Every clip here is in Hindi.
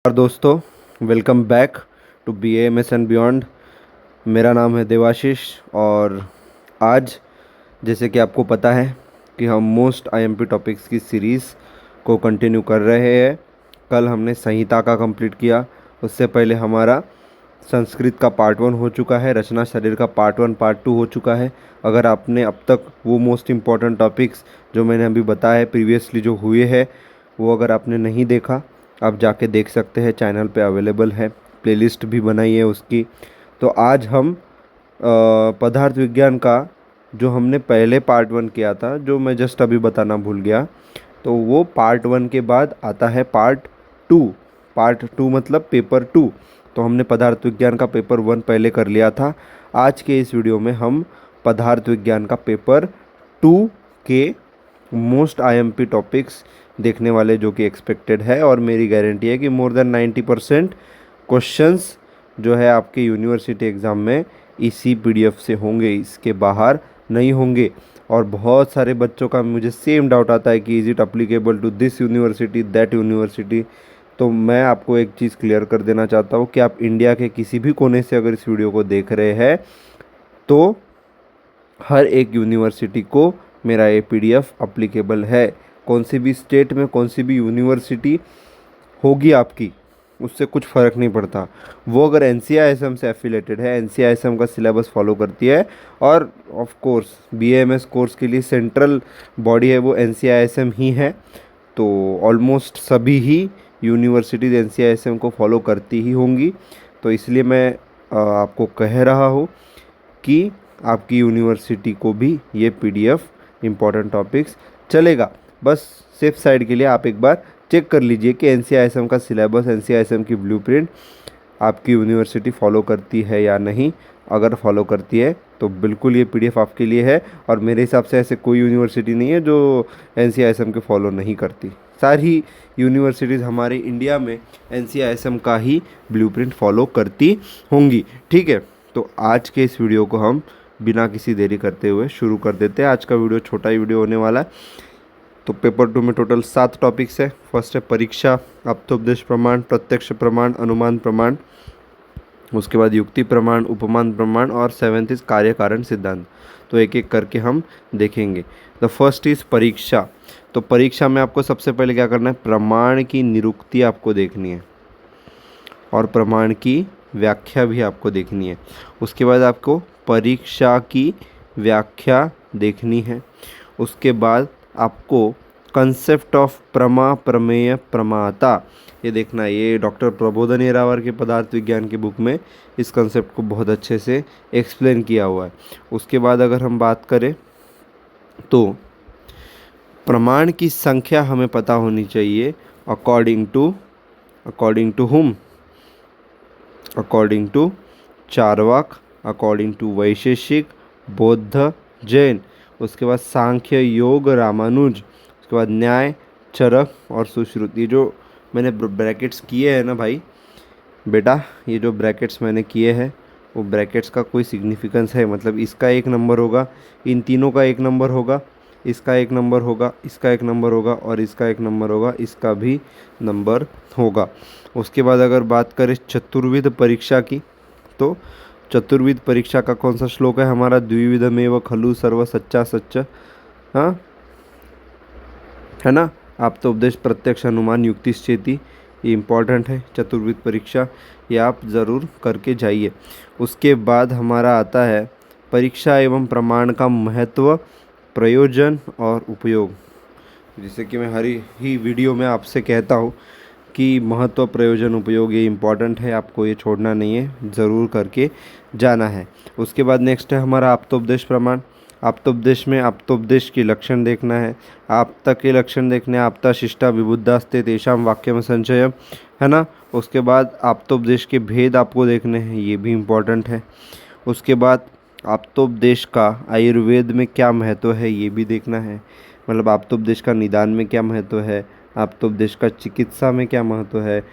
और दोस्तों, welcome back to B A M S and beyond. मेरा नाम है देवाशीष और आज जैसे कि आपको पता है कि हम मोस्ट आईएमपी टॉपिक्स की सीरीज़ को कंटिन्यू कर रहे हैं। कल हमने संहिता का कंप्लीट किया। उससे पहले हमारा संस्कृत का पार्ट 1 हो चुका है, रचना शरीर का पार्ट 1 पार्ट 2 हो चुका है। अगर आपने अब तक वो मोस्ट इम्पॉर्टेंट टॉपिक्स जो मैंने अभी बताया प्रीवियसली जो हुए हैं वो अगर आपने नहीं देखा, आप जाके देख सकते हैं, चैनल पे अवेलेबल है, प्लेलिस्ट भी बनाई है उसकी। तो आज हम पदार्थ विज्ञान का जो हमने पहले पार्ट 1 किया था, जो मैं जस्ट अभी बताना भूल गया, तो वो पार्ट 1 के बाद आता है पार्ट 2। पार्ट 2 मतलब पेपर 2। तो हमने पदार्थ विज्ञान का पेपर 1 पहले कर लिया था। आज के इस वीडियो में हम पदार्थ विज्ञान का पेपर 2 के मोस्ट आईएमपी टॉपिक्स देखने वाले, जो कि एक्सपेक्टेड है। और मेरी गारंटी है कि मोर देन 90% क्वेश्चंस जो है आपके यूनिवर्सिटी एग्ज़ाम में इसी पीडीएफ से होंगे, इसके बाहर नहीं होंगे। और बहुत सारे बच्चों का मुझे सेम डाउट आता है कि is it applicable to this university, that university. तो मैं आपको एक चीज़ क्लियर कर देना चाहता हूँ कि आप इंडिया के किसी भी कोने से अगर इस वीडियो को देख रहे हैं तो हर एक यूनिवर्सिटी को मेरा ये पीडीएफ अप्लीकेबल है। कौन सी भी स्टेट में कौन सी भी यूनिवर्सिटी होगी आपकी, उससे कुछ फ़र्क नहीं पड़ता। वो अगर एनसीआईएसएम से एफिलेटेड है, एनसीआईएसएम का सिलेबस फॉलो करती है, और ऑफ कोर्स बीएएमएस कोर्स के लिए सेंट्रल बॉडी है वो एनसीआईएसएम ही है। तो ऑलमोस्ट सभी ही यूनिवर्सिटीज़ एनसीआईएसएम को फॉलो करती ही होंगी। तो इसलिए मैं आपको कह रहा हूँ कि आपकी यूनिवर्सिटी को भी ये पीडीएफ इम्पॉर्टेंट टॉपिक्स चलेगा। बस सेफ साइड के लिए आप एक बार चेक कर लीजिए कि एनसीआईएसएम का सिलेबस, एनसीआईएसएम की ब्लूप्रिंट आपकी यूनिवर्सिटी फॉलो करती है या नहीं। अगर फॉलो करती है तो बिल्कुल ये पीडीएफ आपके लिए है। और मेरे हिसाब से ऐसे कोई यूनिवर्सिटी नहीं है जो एनसीआईएसएम के फॉलो नहीं करती। सारी यूनिवर्सिटीज़ हमारे इंडिया में एनसीआईएसएम का ही ब्लूप्रिंट फॉलो करती होंगी। ठीक है, तो आज के इस वीडियो को हम बिना किसी देरी करते हुए शुरू कर देते हैं। आज का वीडियो छोटा ही वीडियो होने वाला है। तो पेपर 2 में टोटल 7 टॉपिक्स है। फर्स्ट है परीक्षा, अर्थोपदेश प्रमाण, प्रत्यक्ष प्रमाण, अनुमान प्रमाण, उसके बाद युक्ति प्रमाण, उपमान प्रमाण, और 7th इज कार्य कारण सिद्धांत। तो एक एक करके हम देखेंगे। द फर्स्ट इज परीक्षा। तो परीक्षा में आपको सबसे पहले क्या करना है, प्रमाण की निरुक्ति आपको देखनी है और प्रमाण की व्याख्या भी आपको देखनी है। उसके बाद आपको परीक्षा की व्याख्या देखनी है। उसके बाद आपको कंसेप्ट ऑफ प्रमा, प्रमेय, प्रमाता ये देखना है। ये डॉक्टर प्रबोधन येरावार के पदार्थ विज्ञान की बुक में इस कंसेप्ट को बहुत अच्छे से एक्सप्लेन किया हुआ है। उसके बाद अगर हम बात करें तो प्रमाण की संख्या हमें पता होनी चाहिए। According to Hume, according to Charvak, according to Vaisheshik, Bauddh, Jain. उसके बाद सांख्य, योग, रामानुज। उसके बाद न्याय, चरक और सुश्रुति। जो मैंने ब्रैकेट्स किए हैं ना भाई बेटा, ये जो ब्रैकेट्स मैंने किए हैं वो ब्रैकेट्स का कोई सिग्निफिकेंस है। मतलब इसका एक नंबर होगा, इन तीनों का एक नंबर होगा, इसका एक नंबर होगा, इसका एक नंबर होगा और इसका एक नंबर होगा, इसका भी नंबर होगा। उसके बाद अगर बात करें चतुर्विध परीक्षा की, तो चतुर्विध परीक्षा का कौन सा श्लोक है हमारा, द्विविधमेव खलु सर्व सच्चा सच्च, हाँ है ना। आप तो उपदेश, प्रत्यक्ष, अनुमान, युक्तिश्चेति, ये इम्पॉर्टेंट है चतुर्विध परीक्षा, ये आप ज़रूर करके जाइए। उसके बाद हमारा आता है परीक्षा एवं प्रमाण का महत्व, प्रयोजन और उपयोग। जैसे कि मैं हर ही वीडियो में आपसे कहता हूँ कि महत्व, प्रयोजन, उपयोग ये इम्पॉर्टेंट है, आपको ये छोड़ना नहीं है, ज़रूर करके जाना है। उसके बाद नेक्स्ट है हमारा आप्तोपदेश प्रमाण। आप्तोपदेश में आप्तोपदेश के लक्षण देखना है, आपता के लक्षण देखने हैं, आपता शिष्टा विबुद्धास्ते तेषाम वाक्य में संचय, है ना। उसके बाद आप्तोपदेश के भेद आपको देखने हैं, ये भी इम्पॉर्टेंट है। उसके बाद आप्तोपदेश का आयुर्वेद में क्या महत्व है ये भी देखना है। मतलब आप्तोपदेश का निदान में क्या महत्व है, आप्तोपदेश का चिकित्सा में क्या महत्व है।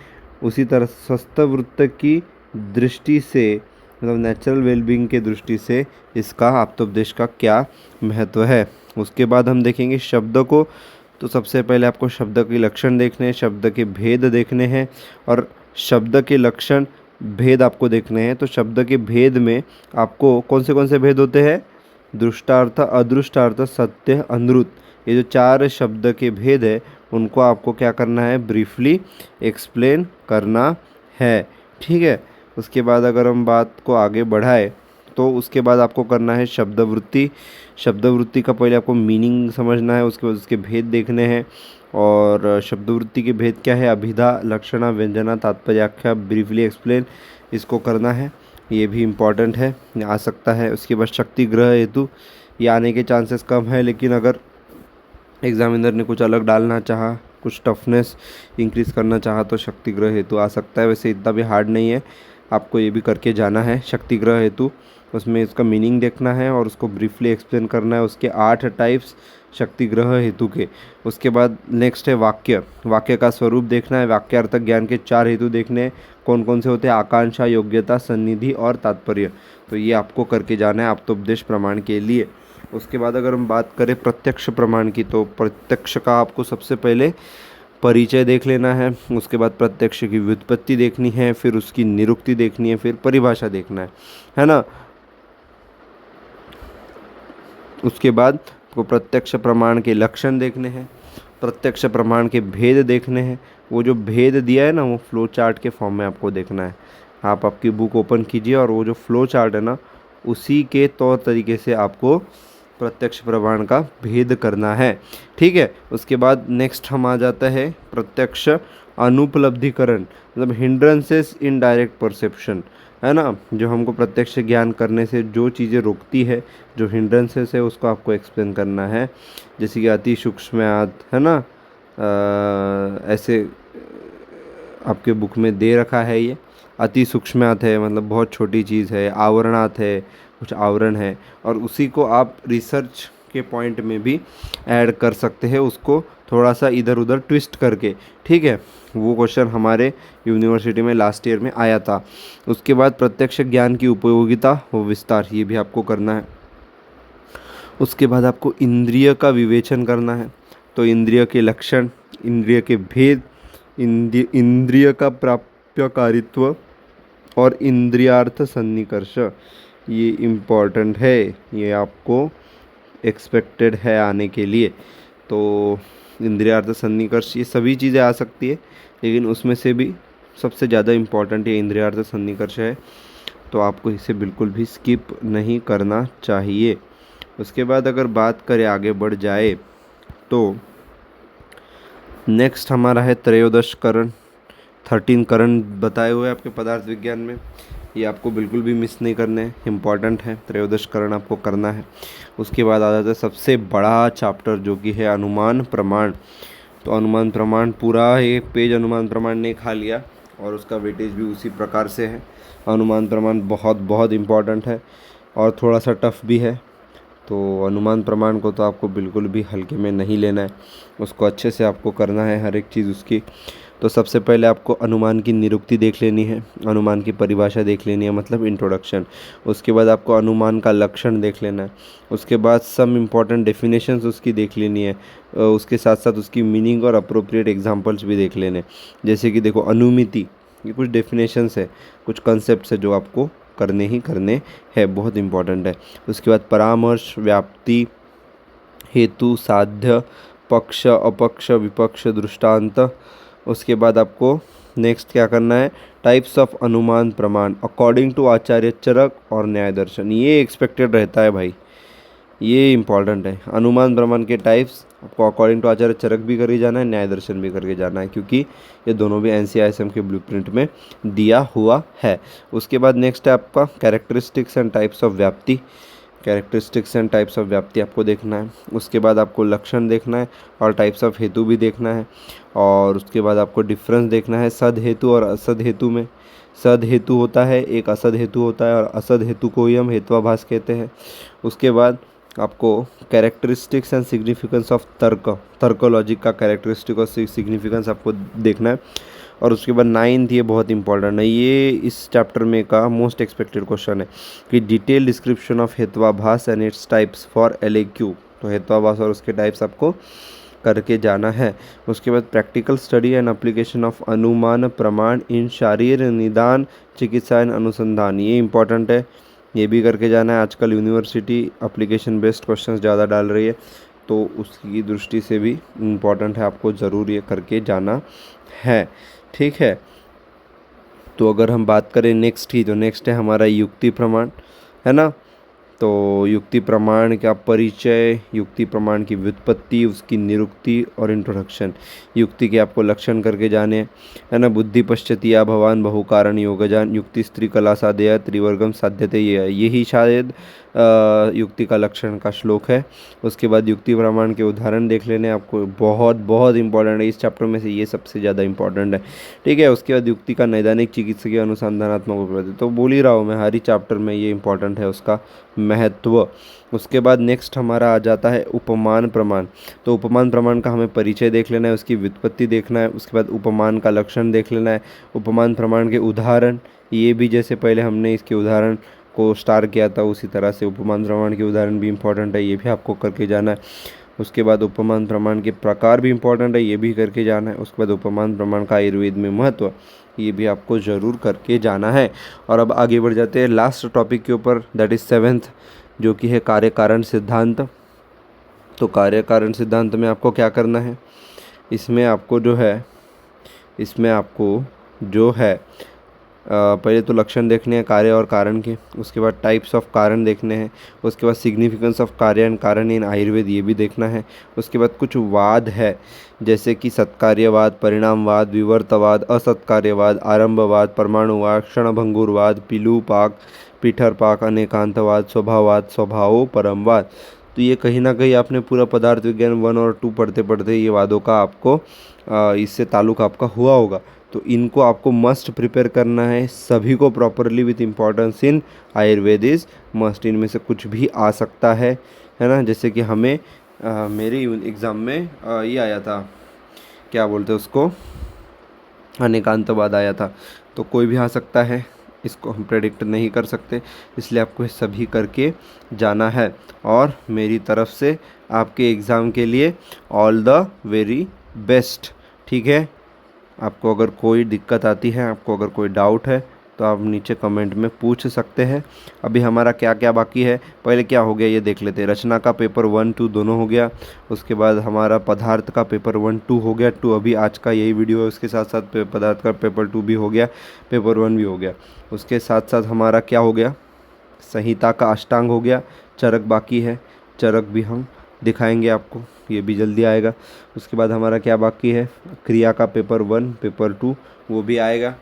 उसी तरह स्वस्थ वृत्त की दृष्टि से, मतलब नेचुरल वेलबींग के दृष्टि से इसका आप्तोपदेश का क्या महत्व है। उसके बाद हम देखेंगे शब्द को तो सबसे पहले आपको शब्द के लक्षण देखने हैं, शब्द के भेद देखने हैं, और शब्द के लक्षण भेद आपको देखने हैं। तो शब्द के भेद में आपको कौन से भेद होते हैं? दृष्टार्थ, अदृष्टार्थ, सत्य, अनुत। ये जो 4 शब्द के भेद है उनको आपको क्या करना है? ब्रीफली एक्सप्लेन करना है। ठीक है। उसके बाद अगर हम बात को आगे बढ़ाए तो उसके बाद आपको करना है शब्दवृत्ति। शब्दवृत्ति का पहले आपको मीनिंग समझना है, उसके बाद उसके भेद देखने हैं। और शब्दवृत्ति के भेद क्या है? अभिधा, लक्षणा, व्यंजना, तात्पर्याख्या, ब्रीफली एक्सप्लेन, इसको करना है। ये भी इम्पॉर्टेंट है, आ सकता है। उसके बाद शक्ति ग्रह हेतु, ये आने के चांसेस कम है, लेकिन अगर एग्जामिनर ने कुछ अलग डालना चाहा, कुछ टफनेस इंक्रीज़ करना चाहा तो शक्ति ग्रह हेतु आ सकता है। वैसे इतना भी हार्ड नहीं है, आपको ये भी करके जाना है शक्ति ग्रह हेतु। उसमें इसका मीनिंग देखना है और उसको ब्रीफली एक्सप्लेन करना है, उसके 8 टाइप्स शक्ति ग्रह हेतु के। उसके बाद नेक्स्ट है वाक्य। वाक्य का स्वरूप देखना है, वाक्यार्थक ज्ञान के 4 हेतु देखने हैं। कौन कौन से होते हैं? आकांक्षा, योग्यता, सन्निधि और तात्पर्य। तो ये आपको करके जाना है आप्तोपदेश प्रमाण के लिए। उसके बाद अगर हम बात करें प्रत्यक्ष प्रमाण की, तो प्रत्यक्ष का आपको सबसे पहले परिचय देख लेना है। उसके बाद प्रत्यक्ष की व्युत्पत्ति देखनी है, फिर उसकी निरुक्ति देखनी है, फिर परिभाषा देखना है ना। उसके बाद आपको प्रत्यक्ष प्रमाण के लक्षण देखने हैं, प्रत्यक्ष प्रमाण के भेद देखने हैं। वो जो भेद दिया है ना, वो फ्लो चार्ट के फॉर्म में आपको देखना है। आप आपकी बुक ओपन कीजिए और वो जो फ्लो चार्ट है ना, उसी के तौर तरीके से आपको प्रत्यक्ष प्रमाण का भेद करना है। ठीक है। उसके बाद नेक्स्ट हम आ जाता है प्रत्यक्ष अनुपलब्धिकरण, मतलब हिंड्रेंसेस इन डायरेक्ट परसेप्शन, है ना। जो हमको प्रत्यक्ष ज्ञान करने से जो चीज़ें रोकती है, जो हिंड्रेंसेस है, उसको आपको एक्सप्लेन करना है। जैसे कि अति सूक्ष्मात, है ना, ऐसे आपके बुक में दे रखा है। ये अति सूक्ष्मात है, मतलब बहुत छोटी चीज़ है। आवरणात है, कुछ आवरण है, और उसी को आप रिसर्च के पॉइंट में भी ऐड कर सकते हैं, उसको थोड़ा सा इधर उधर ट्विस्ट करके। ठीक है। वो क्वेश्चन हमारे यूनिवर्सिटी में लास्ट ईयर में आया था। उसके बाद प्रत्यक्ष ज्ञान की उपयोगिता व विस्तार, ये भी आपको करना है। उसके बाद आपको इंद्रिय का विवेचन करना है। तो इंद्रिय के लक्षण, इंद्रिय के भेद, इंद्रिय का प्राप्यकारित्व और इंद्रियार्थ सन्निकर्ष, ये इम्पॉर्टेंट है, ये आपको एक्सपेक्टेड है आने के लिए। तो इंद्रियार्थ सन्निकर्ष, ये सभी चीज़ें आ सकती है, लेकिन उसमें से भी सबसे ज़्यादा इम्पॉर्टेंट ये इंद्रियार्थ सन्निकर्ष है। तो आपको इसे बिल्कुल भी स्किप नहीं करना चाहिए। उसके बाद अगर बात करें, आगे बढ़ जाए, तो नेक्स्ट हमारा है त्रयोदश करण। 13 करण बताए हुए हैं आपके पदार्थ विज्ञान में, ये आपको बिल्कुल भी मिस नहीं करने हैं, इम्पॉर्टेंट है। त्रयोदश करण आपको करना है। उसके बाद आ जाता है सबसे बड़ा चैप्टर, जो कि है अनुमान प्रमाण। तो अनुमान प्रमाण पूरा एक पेज अनुमान प्रमाण ने खा लिया, और उसका वेटेज भी उसी प्रकार से है। अनुमान प्रमाण बहुत बहुत इम्पॉर्टेंट है और थोड़ा सा टफ भी है। तो अनुमान प्रमाण को तो आपको बिल्कुल भी हल्के में नहीं लेना है, उसको अच्छे से आपको करना है, हर एक चीज़ उसकी। तो सबसे पहले आपको अनुमान की निरुक्ति देख लेनी है, अनुमान की परिभाषा देख लेनी है, मतलब इंट्रोडक्शन। उसके बाद आपको अनुमान का लक्षण देख लेना है। उसके बाद सम इम्पॉर्टेंट डेफिनेशंस उसकी देख लेनी है। उसके साथ साथ उसकी मीनिंग और अप्रोप्रिएट एग्जांपल्स भी देख लेने। जैसे कि देखो, अनुमिति, ये कुछ डेफिनेशंस है, कुछ कॉन्सेप्ट्स है जो आपको करने ही करने हैं, बहुत इंपॉर्टेंट है। उसके बाद परामर्श, व्याप्ति, हेतु, साध्य, पक्ष, अपक्ष, विपक्ष, दृष्टांत। उसके बाद आपको नेक्स्ट क्या करना है? टाइप्स ऑफ अनुमान प्रमाण अकॉर्डिंग टू आचार्य चरक और न्याय दर्शन, ये एक्सपेक्टेड रहता है भाई, ये इंपॉर्टेंट है। अनुमान प्रमाण के टाइप्स आपको अकॉर्डिंग टू आचार्य चरक भी करके जाना है, न्याय दर्शन भी करके जाना है, क्योंकि ये दोनों भी NCISM के ब्लूप्रिंट में दिया हुआ है। उसके बाद नेक्स्ट है आपका कैरेक्टरिस्टिक्स एंड टाइप्स ऑफ व्याप्ति। कैरेक्टरिस्टिक्स एंड टाइप्स ऑफ व्याप्ति आपको देखना है। उसके बाद आपको लक्षण देखना है और टाइप्स ऑफ हेतु भी देखना है। और उसके बाद आपको डिफरेंस देखना है सद हेतु और असद हेतु में। सद हेतु होता है, एक असद हेतु होता है, और असद हेतु को ही हम हेत्वाभास कहते हैं। उसके बाद आपको कैरेक्टरिस्टिक्स एंड सिग्निफिकेंस ऑफ तर्क लॉजिक का कैरेक्टरिस्टिक और सिग्निफिकेंस आपको देखना है। और उसके बाद 9th, ये बहुत इंपॉर्टेंट है, ये इस चैप्टर में का मोस्ट एक्सपेक्टेड क्वेश्चन है कि detail description of Hetvabhasa and its types for LAQ। तो हेत्वाभास और उसके टाइप्स आपको करके जाना है। उसके बाद practical study and application of अनुमान प्रमाण इन शारीर निदान चिकित्सा एंड अनुसंधान, ये इंपॉर्टेंट है, ये भी करके जाना है। आजकल यूनिवर्सिटी एप्लीकेशन बेस्ड क्वेश्चंस ज़्यादा डाल रही है, तो उसकी दृष्टि से भी इम्पॉर्टेंट है, आपको ज़रूर ये करके जाना है। ठीक है, तो अगर हम बात करें नेक्स्ट की, तो नेक्स्ट है हमारा युक्ति प्रमाण, है ना। तो युक्ति प्रमाण का परिचय, युक्ति प्रमाण की व्युत्पत्ति, उसकी निरुक्ति और इंट्रोडक्शन। युक्ति के आपको लक्षण करके जाने हैं, है ना। बुद्धि पश्चतिया भवान बहुकारण योगजान युक्ति स्त्री कला साधया त्रिवर्गम साध्यते, यही शायद युक्ति का लक्षण का श्लोक है। उसके बाद युक्ति प्रमाण के उदाहरण देख लेने आपको, बहुत बहुत इंपॉर्टेंट है इस चैप्टर में से, ये सबसे ज़्यादा इंपॉर्टेंट है। ठीक है, उसके बाद युक्ति का नैदानिक चिकित्सकीय अनुसंधानात्मक उपलब्धि, तो बोल ही रहा हूँ मैं, हर ही चैप्टर में ये इंपॉर्टेंट है उसका महत्व। उसके बाद नेक्स्ट हमारा आ जाता है उपमान प्रमाण। तो उपमान प्रमाण का हमें परिचय देख लेना है, उसकी व्युत्पत्ति देखना है, उसके बाद उपमान का लक्षण देख लेना है, उपमान प्रमाण के उदाहरण, ये भी जैसे पहले हमने इसके उदाहरण को स्टार किया था उसी तरह से उपमान प्रमाण के उदाहरण भी इंपॉर्टेंट है, ये भी आपको करके जाना है। उसके बाद उपमान प्रमाण के प्रकार भी इंपॉर्टेंट है, ये भी करके जाना है। उसके बाद उपमान प्रमाण का आयुर्वेद में महत्व, ये भी आपको ज़रूर करके जाना है। और अब आगे बढ़ जाते हैं लास्ट टॉपिक के ऊपर, दैट इज़ 7th, जो कि है कार्य कारण सिद्धांत। तो कार्य कारण सिद्धांत में आपको क्या करना है, इसमें आपको जो है पहले तो लक्षण देखने हैं कार्य और कारण के, उसके बाद टाइप्स ऑफ कारण देखने हैं, उसके बाद सिग्निफिकेंस ऑफ कार्य एंड कारण इन आयुर्वेद, ये भी देखना है। उसके बाद कुछ वाद है, जैसे कि सत्कार्यवाद, परिणामवाद, विवर्तवाद, असत्कार्यवाद, आरंभवाद, परमाणुवाद, क्षणभंगुरवाद, पिलूपाक, पीठरपाक, अनेकांतवाद, स्वभाववाद, स्वभावोपरमवाद। तो ये कहीं ना कहीं आपने पूरा पदार्थ विज्ञान 1 और 2 पढ़ते पढ़ते ये वादों का आपको इससे ताल्लुक़ आपका हुआ होगा। तो इनको आपको मस्ट प्रिपेयर करना है, सभी को properly with importance in Ayurveda is must. इनमें से कुछ भी आ सकता है ना। जैसे कि हमें मेरे एग्ज़ाम में ये आया था, क्या बोलते हैं उसको, अनेकांतवाद आया था, तो कोई भी आ सकता है, इसको हम प्रेडिक्ट नहीं कर सकते, इसलिए आपको ये सभी करके जाना है। और मेरी तरफ से आपके एग्ज़ाम के लिए ऑल द वेरी बेस्ट। ठीक है, आपको अगर कोई दिक्कत आती है, आपको अगर कोई डाउट है, तो आप नीचे कमेंट में पूछ सकते हैं। अभी हमारा क्या क्या बाकी है, पहले क्या हो गया ये देख लेते हैं। रचना का पेपर 1, 2 दोनों हो गया। उसके बाद हमारा पदार्थ का पेपर 1, 2 हो गया। 2 अभी आज का यही वीडियो है, उसके साथ साथ पदार्थ का पेपर 2 भी हो गया, पेपर 1 भी हो गया। उसके साथ साथ हमारा क्या हो गया, संहिता का अष्टांग हो गया, चरक बाकी है, चरक भी हम दिखाएंगे आपको, ये भी जल्दी आएगा। उसके बाद हमारा क्या बाकी है, क्रिया का पेपर 1, पेपर 2 वो भी आएगा।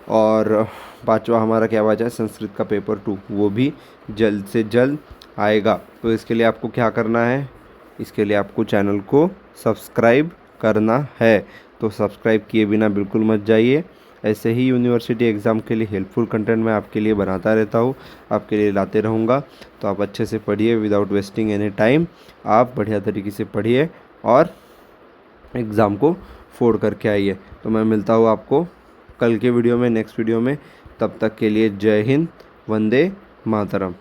और 5वां हमारा क्या बचा है, संस्कृत का पेपर 2, वो भी जल्द से जल्द आएगा। तो इसके लिए आपको क्या करना है, इसके लिए आपको चैनल को सब्सक्राइब करना है। तो सब्सक्राइब किए बिना बिल्कुल मत जाइए। ऐसे ही यूनिवर्सिटी एग्ज़ाम के लिए हेल्पफुल कंटेंट मैं आपके लिए बनाता रहता हूँ, आपके लिए लाते रहूँगा। तो आप अच्छे से पढ़िए विदाउट वेस्टिंग एनी टाइम, आप बढ़िया तरीके से पढ़िए और एग्ज़ाम को फोड़ करके आइए। तो मैं मिलता हूँ आपको कल के वीडियो में, नेक्स्ट वीडियो में। तब तक के लिए जय हिंद, वंदे मातरम।